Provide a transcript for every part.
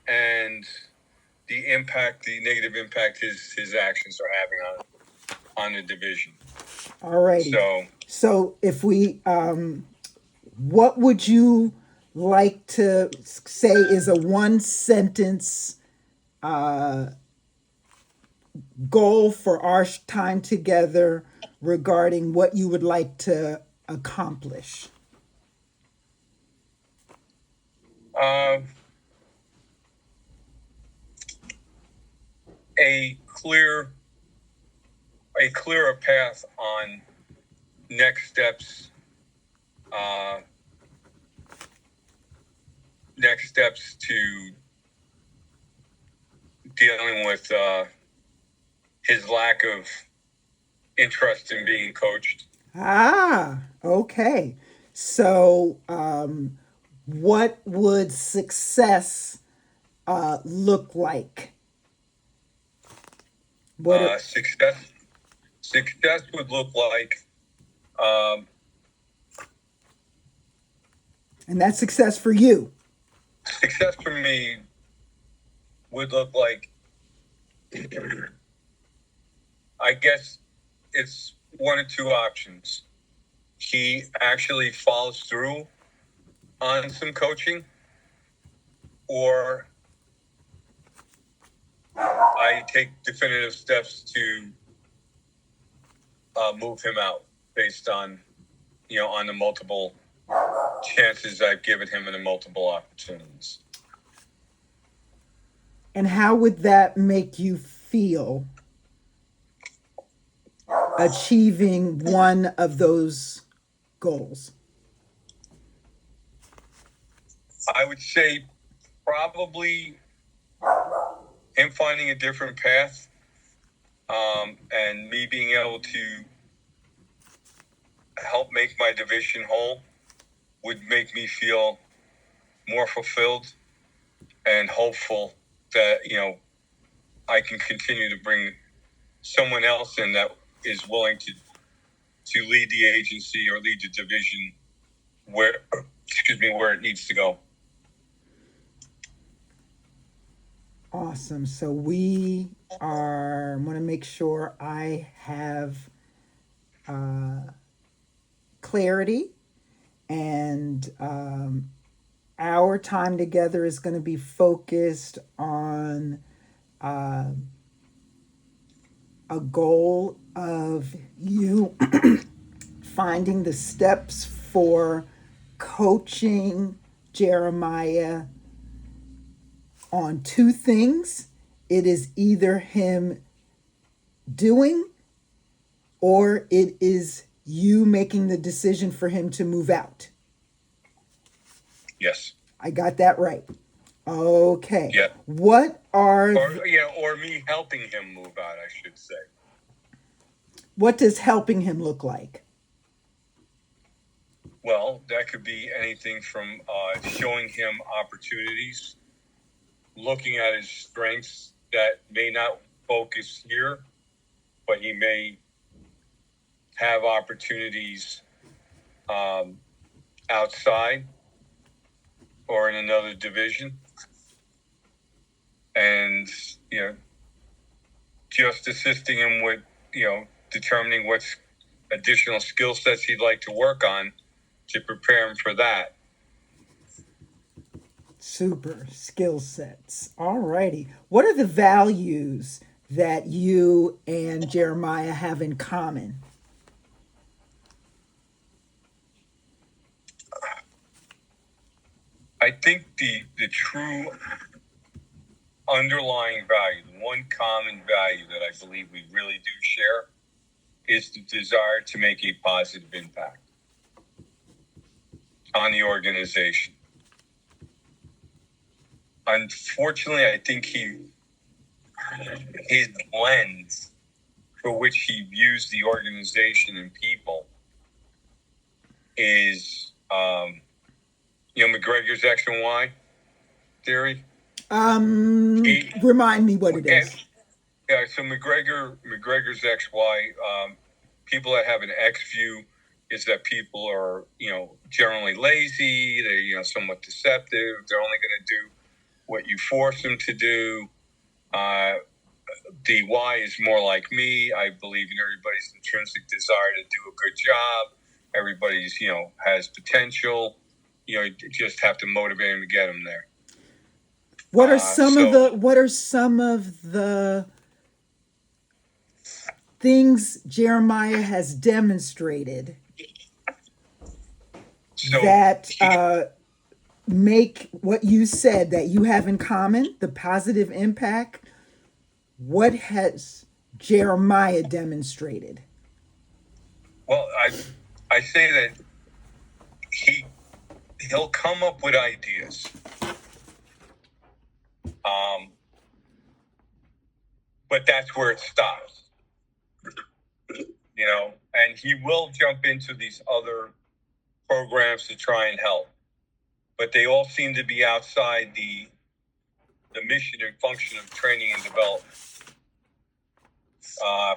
and the negative impact his actions are having on the division. All righty. So if we, what would you like to say is a one sentence goal for our time together regarding what you would like to accomplish? Uh, a clear a clearer path on next steps. Uh, Next steps to dealing with his lack of interest in being coached. Ah, okay. So, what would success look like? Success would look like, um, and that's success for you. Success for me would look like, I guess it's one or two options. He actually follows through on some coaching, or I take definitive steps to move him out based on, on the multiple chances I've given him and the multiple opportunities. And how would that make you feel achieving one of those goals? I would say probably him finding a different path, and me being able to help make my division whole would make me feel more fulfilled and hopeful that, I can continue to bring someone else in that is willing to lead the agency or lead the division where it needs to go. Awesome. So we are, I want to make sure I have clarity, and our time together is going to be focused on a goal of you finding the steps for coaching Jeremiah on two things. It is either him doing, or it is you making the decision for him to move out. Yes. I got that right. Okay. Yeah. What are or me helping him move out, I should say. What does helping him look like? Well, that could be anything from showing him opportunities, looking at his strengths that may not focus here, but he may have opportunities outside or in another division. And, just assisting him with, determining what additional skill sets he'd like to work on to prepare him for that. Super skill sets. All righty. What are the values that you and Jeremiah have in common? I think the true underlying value, the one common value that I believe we really do share, is the desire to make a positive impact on the organization. Unfortunately, I think his lens for which he views the organization and people is, McGregor's X and Y theory. Remind me what it is. Yeah, so McGregor's XY, people that have an X view is that people are, generally lazy, they're, somewhat deceptive, they're only going to do what you force them to do. DY is more like me. I believe in everybody's intrinsic desire to do a good job. Everybody's, has potential. You just have to motivate them to get them there. What are some of the things Jeremiah has demonstrated that make what you said that you have in common, the positive impact? What has Jeremiah demonstrated? Well, I say that he'll come up with ideas. But that's where it stops. And he will jump into these other programs to try and help. But they all seem to be outside the mission and function of training and development.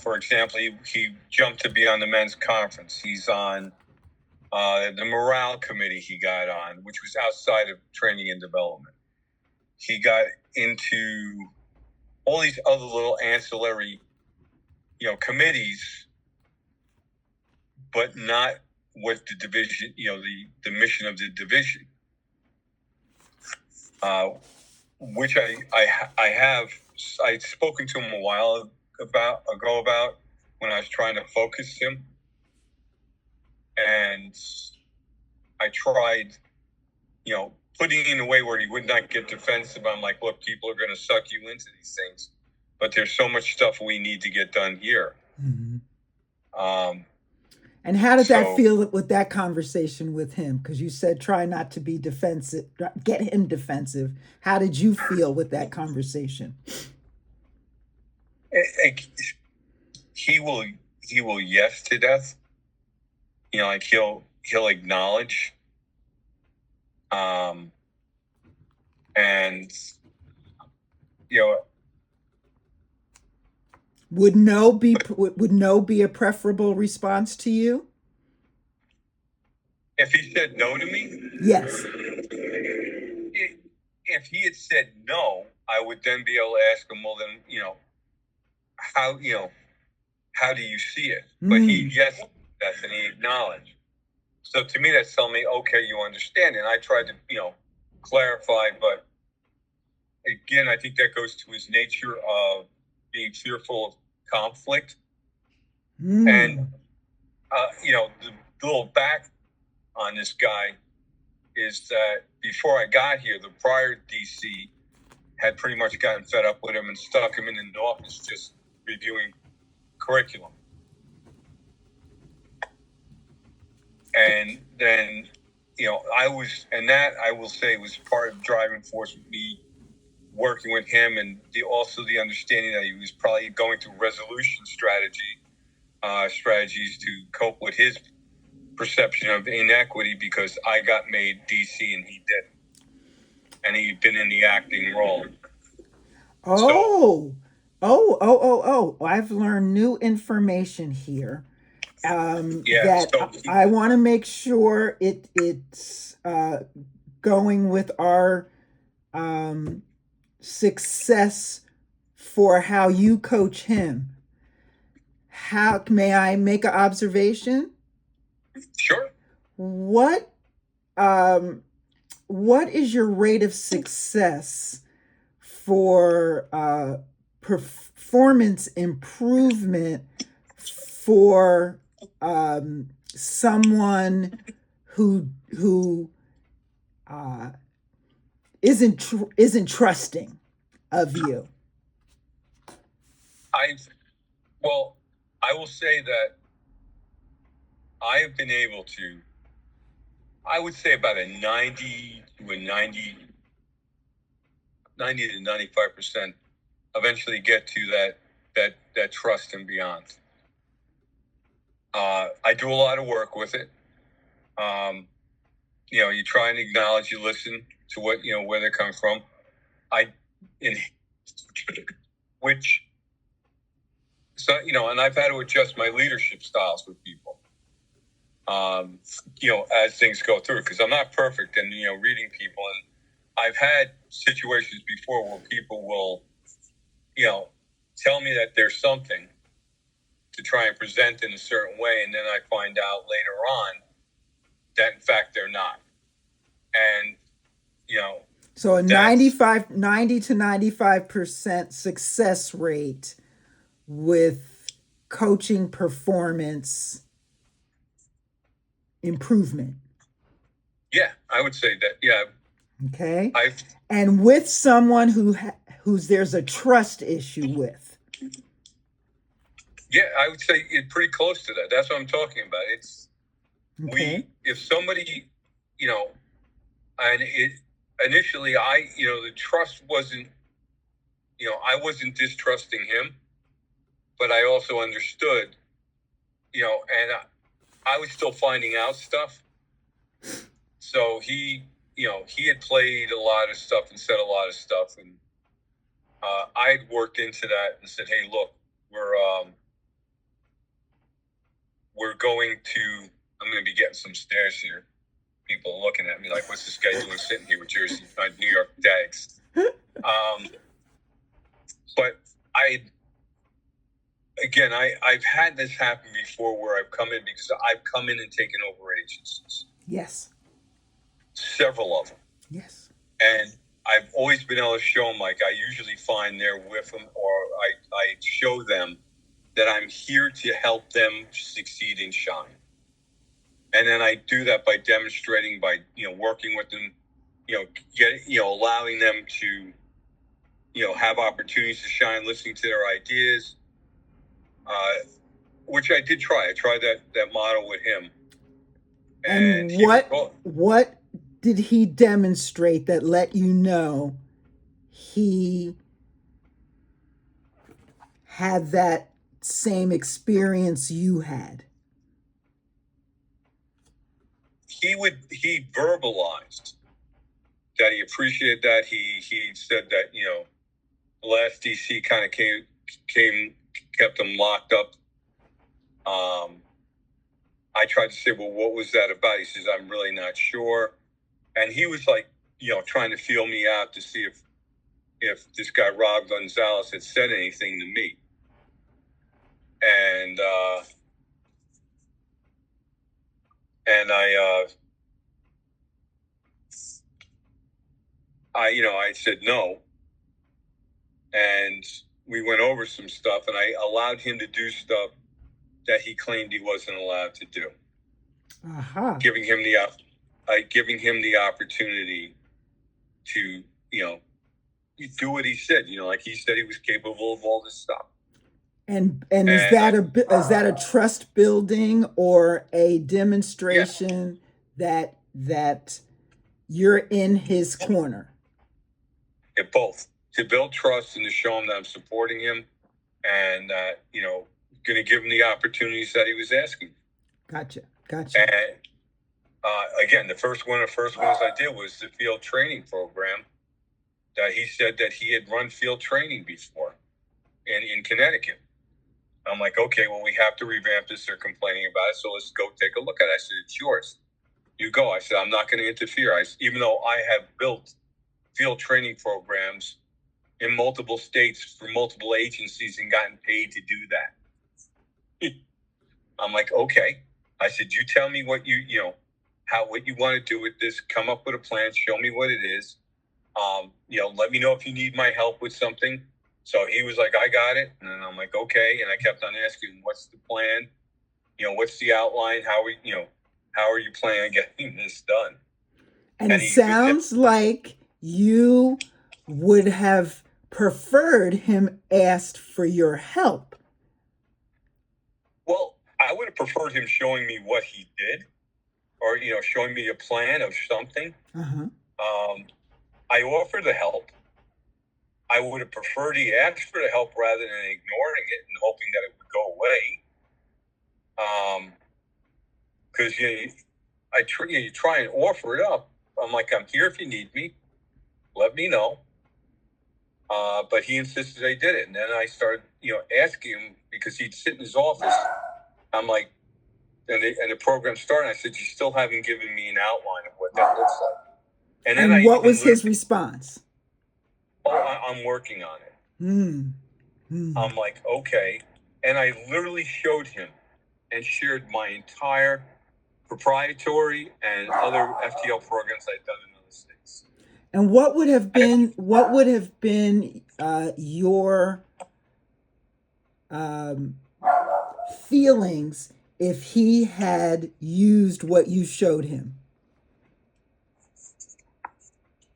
For example, he jumped to be on the men's conference. He's on the morale committee he got on, which was outside of training and development. He got into all these other little ancillary, committees, but not what the division, the mission of the division, which I'd spoken to him a while ago about when I was trying to focus him, and I tried, putting it in a way where he would not get defensive. I'm like, look, people are going to suck you into these things, but there's so much stuff we need to get done here. Mm-hmm. And how did that feel with that conversation with him? Because you said try not to be defensive, get him defensive. How did you feel with that conversation? He will yes to death. Like he'll acknowledge. And would no be a preferable response to you? If he said no to me? Yes. If he had said no, I would then be able to ask him, well, then, how do you see it? But he yes, that's and he acknowledged. So to me, that's telling me, okay, you understand. And I tried to, clarify, but again, I think that goes to his nature of being fearful of conflict. And, the little back on this guy is that before I got here, the prior DC had pretty much gotten fed up with him and stuck him in an office just reviewing curriculum. And then, I will say was part of the driving force with me working with him, and also the understanding that he was probably going through resolution strategies to cope with his perception of inequity, because I got made DC and he didn't. And he'd been in the acting role. Oh, I've learned new information here. I want to make sure it's going with our success for how you coach him. How may I make an observation? Sure. What is your rate of success for performance improvement for someone who isn't trusting of you? I will say that I have been able to, I would say about a 90 to 95% eventually get to that trust and beyond. I do a lot of work with it. You try and acknowledge, you listen to what, where they come from. And I've had to adjust my leadership styles with people, as things go through, because I'm not perfect. And, reading people, and I've had situations before where people will, tell me that there's something to try and present in a certain way, and then I find out later on that in fact they're not. And so a 90 to 95% success rate with coaching performance improvement. Yeah, I would say that. Yeah. Okay. And with someone who's there's a trust issue with. Yeah, I would say it's pretty close to that. That's what I'm talking about. It's if somebody, and initially the trust wasn't, I wasn't distrusting him, but I also understood, and I was still finding out stuff. So he had played a lot of stuff and said a lot of stuff, and I'd worked into that and said, "Hey, look, we're going to. I'm going to be getting some stares here. People are looking at me like, what's this guy doing sitting here with Jersey New York Dags?" But I've had this happen before where I've come in because I've come in and taken over agencies. Yes. Several of them. Yes. And I've always been able to show them, like I usually find they're with them, or I show them that I'm here to help them succeed and shine. And then I do that by demonstrating, by working with them, allowing them to have opportunities to shine, listening to their ideas, which I did try. I tried that model with him. And what did he demonstrate that let you know he had that same experience you had? He verbalized that he appreciated that. He said that last DC kind of kept him locked up. I tried to say, well, what was that about? He says, I'm really not sure. And he was like, trying to feel me out to see if this guy Rob Gonzalez had said anything to me. And I said no. And we went over some stuff, and I allowed him to do stuff that he claimed he wasn't allowed to do. Giving him the opportunity to, do what he said. Like he said, he was capable of all this stuff. And is that a trust building or a demonstration that you're in his corner? Yeah, both. To build trust and to show him that I'm supporting him, and going to give him the opportunities that he was asking. Gotcha. And again, the first ones I did was the field training program. That he said that he had run field training before in Connecticut. I'm like, okay, well, we have to revamp this. They're complaining about it, so let's go take a look at it. I said, it's yours. You go. I said, I'm not going to interfere. Even though I have built field training programs in multiple states for multiple agencies and gotten paid to do that. I'm like, okay. I said, you tell me what what you want to do with this. Come up with a plan. Show me what it is. Let me know if you need my help with something. So he was like, I got it. And then I'm like, okay. And I kept on asking, what's the plan? What's the outline? How are you planning on getting this done? And it sounds like you would have preferred him asked for your help. Well, I would have preferred him showing me what he did, or showing me a plan of something. I offered the help. I would have preferred he asked for the help rather than ignoring it and hoping that it would go away. Because you try and offer it up. I'm like, I'm here if you need me. Let me know. But he insisted I did it, and then I started, asking him because he'd sit in his office. I'm like, and the program started. I said, you still haven't given me an outline of what that looks like. And then And I what even was his literally, response? I'm working on it. Hmm. Hmm. I'm like, okay. And I literally showed him and shared my entire proprietary and other FTL programs I'd done in other states. And what would have been your um, feelings if he had used what you showed him?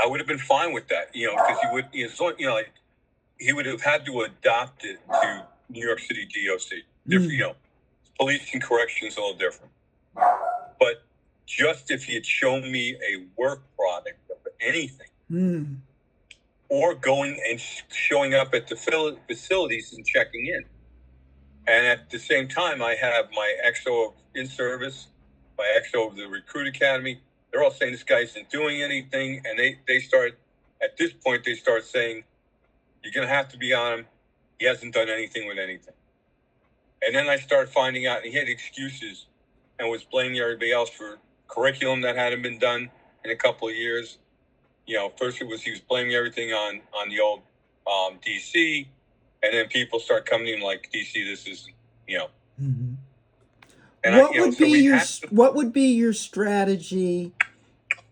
I would have been fine with that, because he would, like, he would have had to adopt it to New York City DOC. Different, police and corrections a little different. But just if he had shown me a work product of anything, or going and showing up at the facilities and checking in. And at the same time, I have my XO of in-service, my XO of the Recruit Academy. They're all saying this guy isn't doing anything. And they start, at this point, they start saying, you're going to have to be on him. He hasn't done anything with anything. And then I started finding out, and he had excuses and was blaming everybody else for curriculum that hadn't been done in a couple of years. First he was blaming everything on the old DC, and then people start coming in like, DC, this is, Mm-hmm. and what would be your strategy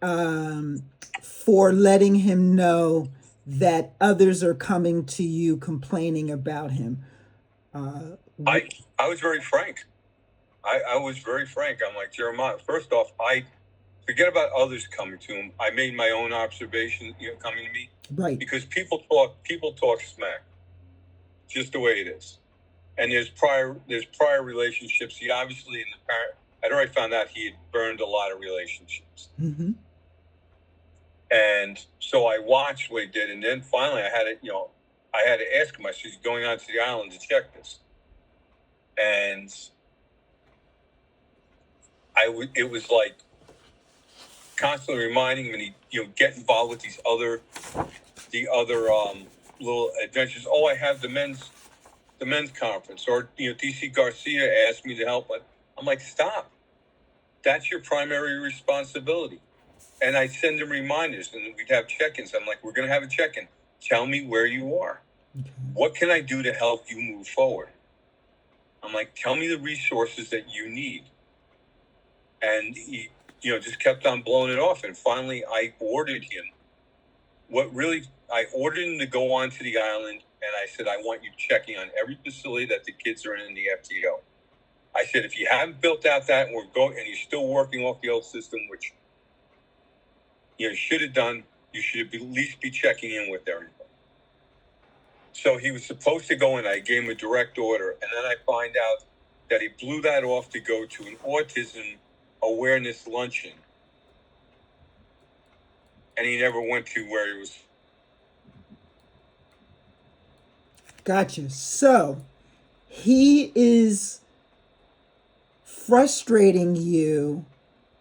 for letting him know that others are coming to you complaining about him? I was very frank. I was very frank. I'm like, Jeremiah, first off, I forget about others coming to him. I made my own observation, coming to me. Right. Because people talk smack. Just the way it is. And there's prior relationships. He obviously I'd already found out he had burned a lot of relationships. Mm-hmm. And so I watched what he did, and then finally I had to ask him. I said, he's going on to the island to check this. And it was like constantly reminding him, and he get involved with the other little adventures. Oh, I have the men's conference, or DC Garcia asked me to help, but I'm like, stop. That's your primary responsibility. And I send him reminders, and we'd have check-ins. I'm like, we're going to have a check-in. Tell me where you are. Okay. What can I do to help you move forward? I'm like, tell me the resources that you need. And he, just kept on blowing it off. And finally, I ordered him to go onto the island, and I said, I want you checking on every facility that the kids are in the FTO. I said, if you haven't built out that, and you're still working off the old system, which you should have done, you should at least be checking in with everybody. So he was supposed to go in. I gave him a direct order, and then I find out that he blew that off to go to an autism awareness luncheon, and he never went to where he was. Gotcha. So he is frustrating you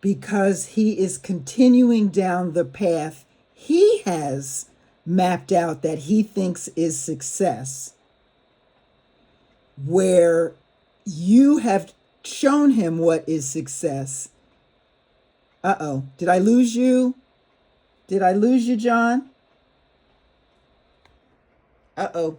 because he is continuing down the path he has mapped out that he thinks is success, where you have shown him what is success. Uh-oh. Did I lose you? Did I lose you, John? Uh-oh.